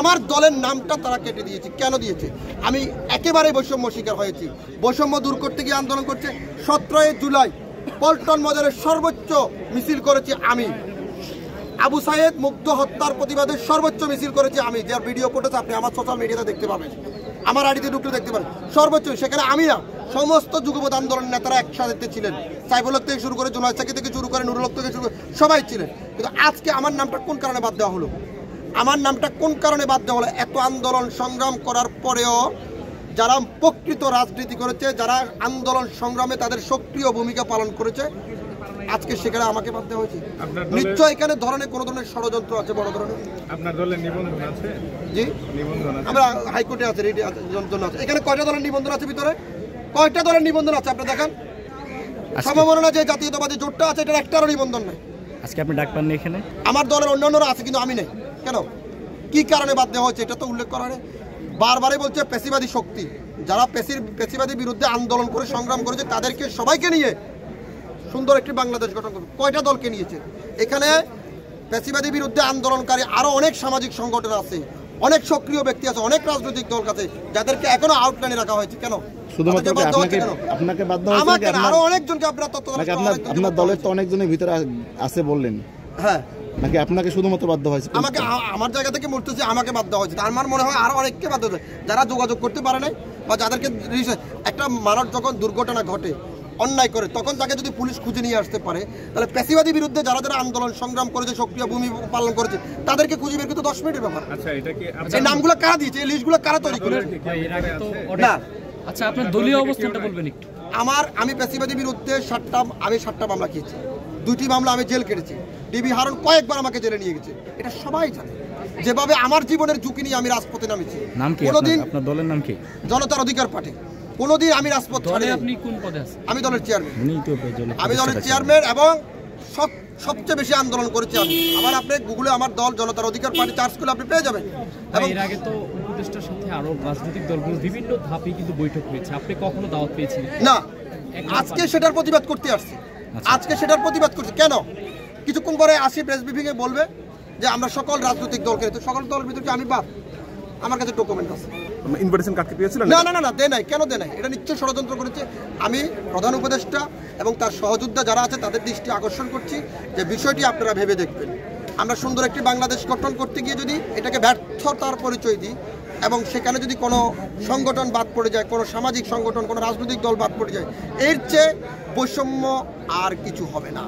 আমার দলের নামটা তারা কেটে দিয়েছে। কেন দিয়েছে? আমি একেবারে বৈষম্য শিকার হয়েছি। বৈষম্য দূর করতে গিয়ে আন্দোলন করছে। 17 জুলাই পল্টন বাজারের সর্বোচ্চ মিছিল করেছি আমি। আবু সাইদ মুগ্ধ হত্যার প্রতিবাদে সর্বোচ্চ মিছিল করেছি আমি, যার ভিডিও ফুটেজ আপনি আমার সোশ্যাল মিডিয়াতে দেখতে পাবেন, আমার আইডিতে ঢুকলে দেখতে পারেন। সর্বোচ্চ সেখানে আমি না, সমস্ত যুগপৎ আন্দোলনের নেতারা একসাথে ছিলেন। সাইফুল হক থেকে শুরু করে জুনায়েদ সাকি থেকে শুরু করে নুরুল হক থেকে শুরু করে সবাই ছিলেন। কিন্তু আজকে আমার নামটা কোন কারণে বাদ দেওয়া হলো? আমার নামটা কোন কারণে বাদ দেওয়া হলো? এত আন্দোলন সংগ্রাম করার পরেও যারা প্রকৃত রাজনীতি করেছে, যারা আন্দোলন সংগ্রামে তাদের সক্রিয় ভূমিকা পালন করেছে, আজকে সেখানে আমাকে বাদ দেওয়া হয়েছে। নিশ্চয় এখানে ধরনের কোনো ধরনের ষড়যন্ত্র আছে, বড় ধরনের। আপনার দলের নিবন্ধন আছে? জি, নিবন্ধন আছে। আমরা হাইকোর্টে আছে, রেডি আছে। এখানে কয়টা দলের নিবন্ধন আছে? ভিতরে কয়টা দলের নিবন্ধন আছে আপনি দেখান। সমমনা যে জাতীয়তাবাদী জোটটা আছে, এটার একটারও নিবন্ধন নাই। আজকে আপনি ডাক পাননি এখানে? আমার দলের অন্যান্যরা আছে, কিন্তু আমি নেই। কেন, কি কারণে বাদ দেওয়া হয়েছে এটা তো উল্লেখ করা নেই। বারবারই বলছে পেশিবাদী শক্তি, যারা পেশিবাদী বিরুদ্ধে আন্দোলন করে সংগ্রাম করেছে, তাদেরকে সবাইকে নিয়ে সুন্দর একটি বাংলাদেশ গঠন করবে। কয়টা দলকে নিয়েছে? এখানে পেশিবাদী বিরুদ্ধে আন্দোলনকারী আরো অনেক সামাজিক সংগঠন আছে, অনেক সক্রিয় ব্যক্তি আছে, অনেক রাজনৈতিক দল আছে, যাদেরকে এখনো আউটলাইনে রাখা হয়েছে। কেন শুধুমাত্র আপনাকে বাদ দেওয়া হয়েছে? আরো অনেকজনকে আপনার আপনার দলের তো অনেকজনের ভিতরে আছে বললেন, হ্যাঁ, নাকি আপনাকে শুধুমাত্র বাদ দেওয়া হয়েছে? আমাকে, আমার জায়গা থেকে মরতেছে, আমাকে বাদ দেওয়া হয়েছে। আমার মনে হয় আরো অনেককে বাদ দেওয়া হয়েছে, যারা যোগাযোগ করতে পারে নাই বা যাদেরকে একটা মানুষ যখন দুর্ঘটনা ঘটে, অন্যায় করে, তখন তাকে যদি পুলিশ খুঁজে নিয়ে আসতে পারে, তাহলে পেশিবাদী বিরুদ্ধে যারা যারা আন্দোলন সংগ্রাম করেছে, সক্রিয় ভূমিকা পালন করেছে, তাদেরকে খুঁজে বের করতে 10 মিনিটের ব্যাপার। আচ্ছা, এটা কি এই নামগুলো কারা দিয়েছে? এই লিস্টগুলো কারা তৈরি করেছে? না, আচ্ছা, আপনার দলীয় অবস্থানটা বলবেন একটু। আমি পেশিবাদী বিরুদ্ধে 7টা মামলা খেয়েছি, 2টি মামলা আমি জেল কেটেছি। ডিবি হারুন কয়েকবার আমাকে জেলে নিয়ে গেছে, এটা সবাই জানে। যেভাবে আমার জীবনের ঝুঁকি নিয়ে আমি রাজপথে নামেছি। নাম কি আপনার দলের? নাম কি? জনতার অধিকার পার্টি। কোনোদিন আমি রাজপথ ছাড়ি। আপনি কোন পদে আছেন? আমি দলের চেয়ারম্যান। আমি দলের চেয়ারম্যান এবং সবচেয়ে বেশি আন্দোলন করেছি আমি। আবার আপনি গুগলে আমার দল জনতার অধিকার পার্টি সার্চ করলে আপনি পেয়ে যাবেন। এবং এর আগে তো উপদেষ্টার সাথে আরো রাজনৈতিক দলগুলো বিভিন্ন ধাপে কিন্তু বৈঠক হয়েছে, আপনি কখনো দাওয়াত পেয়েছিলেন? না, আজকে সেটার প্রতিবাদ করতে আসছি। আজকে সেটার প্রতিবাদ করছি। কেন? কিছুক্ষণ পরে আসি প্রেস ব্রিফিং এ বলবে যে আমরা সকল রাজনৈতিক দলকে, তো সকল দলের ভিতরে আমি বাদ, আমার কাছে ডকুমেন্ট আছে। ইনভিটেশন কার্ড পেয়েছিলেন? না, দেয় নাই। কেন দেয় নাই? এটা নিশ্চয় ষড়যন্ত্র করেছে। আমি প্রধান উপদেষ্টা এবং তার সহযোদ্ধা যারা আছে তাদের দৃষ্টি আকর্ষণ করছি যে বিষয়টি আপনারা ভেবে দেখবেন। আমরা সুন্দর একটি বাংলাদেশ গঠন করতে গিয়ে যদি এটাকে ব্যর্থতার পরিচয় দিই এবং সেখানে যদি কোনো সংগঠন বাদ পড়ে যায়, কোনো সামাজিক সংগঠন, কোনো রাজনৈতিক দল বাদ পড়ে যায়, এর চেয়ে বৈষম্য আর কিছু হবে না।